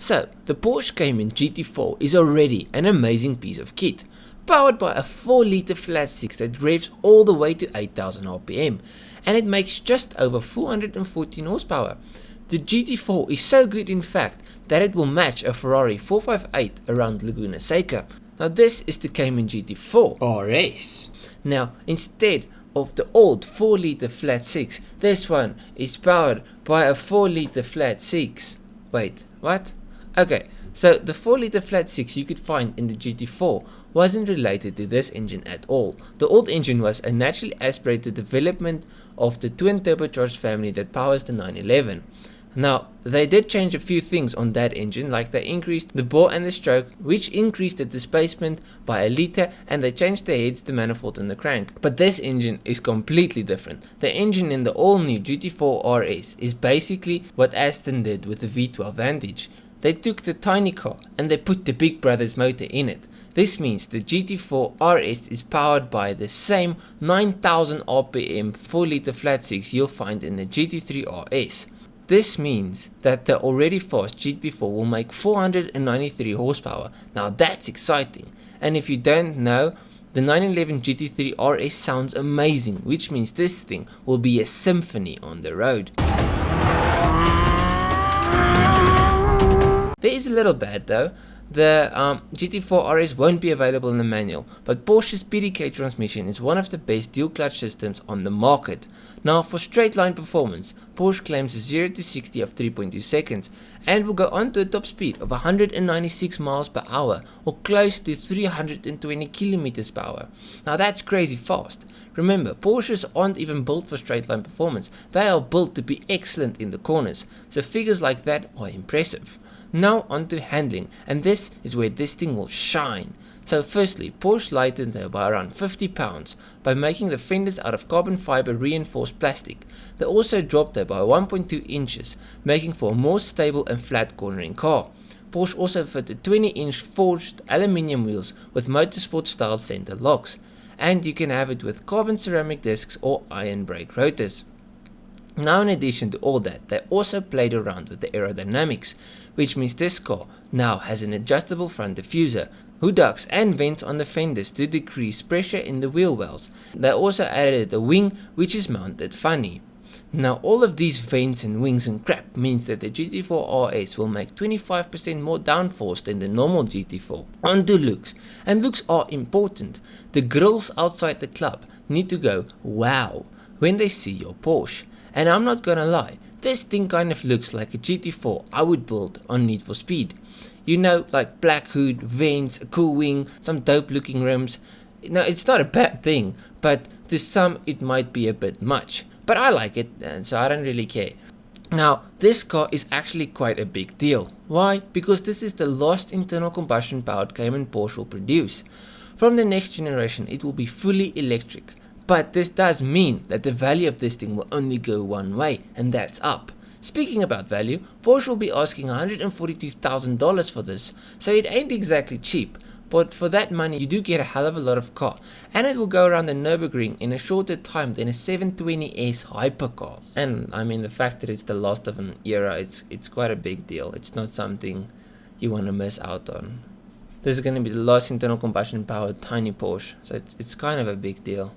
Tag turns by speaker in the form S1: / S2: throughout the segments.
S1: So, the Porsche Cayman GT4 is already an amazing piece of kit, powered by a 4-litre flat 6 that revs all the way to 8000 RPM, and it makes just over 414 horsepower. The GT4 is so good in fact that it will match a Ferrari 458 around Laguna seca. Now this is the Cayman GT4 RS. Now instead of the old 4-litre flat 6, this one is powered by a 4-litre flat 6. Wait, what? Okay, so the 4-litre flat 6 you could find in the GT4 wasn't related to this engine at all. The old engine was a naturally aspirated development of the twin-turbocharged family that powers the 911. Now, they did change a few things on that engine, like they increased the bore and the stroke, which increased the displacement by a litre, and they changed the heads, the manifold and the crank. But this engine is completely different. The engine in the all-new GT4 RS is basically what Aston did with the V12 Vantage. They took the tiny car and they put the big brother's motor in it. This means the GT4 RS is powered by the same 9000 RPM 4-litre flat 6 you'll find in the GT3 RS. This means that the already fast GT4 will make 493 horsepower. Now that's exciting. And if you don't know, the 911 GT3 RS sounds amazing, which means this thing will be a symphony on the road. There is a little bad though. The GT4 RS won't be available in the manual, but Porsche's PDK transmission is one of the best dual clutch systems on the market. Now for straight line performance, Porsche claims a 0 to 60 of 3.2 seconds and will go on to a top speed of 196 miles per hour or close to 320 kilometers per hour. Now that's crazy fast. Remember, Porsches aren't even built for straight line performance, they are built to be excellent in the corners, so figures like that are impressive. Now onto handling, and this is where this thing will shine. So firstly, Porsche lightened her by around 50 pounds by making the fenders out of carbon fiber reinforced plastic. They also dropped her by 1.2 inches, making for a more stable and flat cornering car. Porsche also fitted 20-inch forged aluminium wheels with motorsport style center locks, and you can have it with carbon ceramic discs or iron brake rotors. Now in addition to all that, they also played around with the aerodynamics, which means this car now has an adjustable front diffuser, hood ducts and vents on the fenders to decrease pressure in the wheel wells. They also added a wing which is mounted funny. Now all of these vents and wings and crap means that the GT4 RS will make 25% more downforce than the normal GT4. On to looks, and looks are important. The grills outside the club need to go wow when they see your Porsche. And I'm not gonna lie, this thing kind of looks like a GT4 I would build on Need for Speed. You know, like black hood, vents, a cool wing, some dope looking rims. Now it's not a bad thing, but to some it might be a bit much. But I like it, and so I don't really care. Now, this car is actually quite a big deal. Why? Because this is the last internal combustion powered Cayman Porsche will produce. From the next generation it will be fully electric. But this does mean that the value of this thing will only go one way, and that's up. Speaking about value, Porsche will be asking $142,000 for this, so it ain't exactly cheap. But for that money you do get a hell of a lot of car, and it will go around the Nürburgring in a shorter time than a 720S hypercar. And I mean, the fact that it's the last of an era, it's quite a big deal. It's not something you want to miss out on. This is going to be the last internal combustion powered tiny Porsche, so it's kind of a big deal.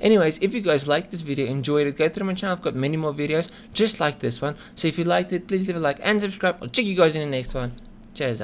S1: Anyways, if you guys liked this video, enjoyed it, go through my channel. I've got many more videos just like this one. So if you liked it, please leave a like and subscribe. I'll check you guys in the next one. Cheers,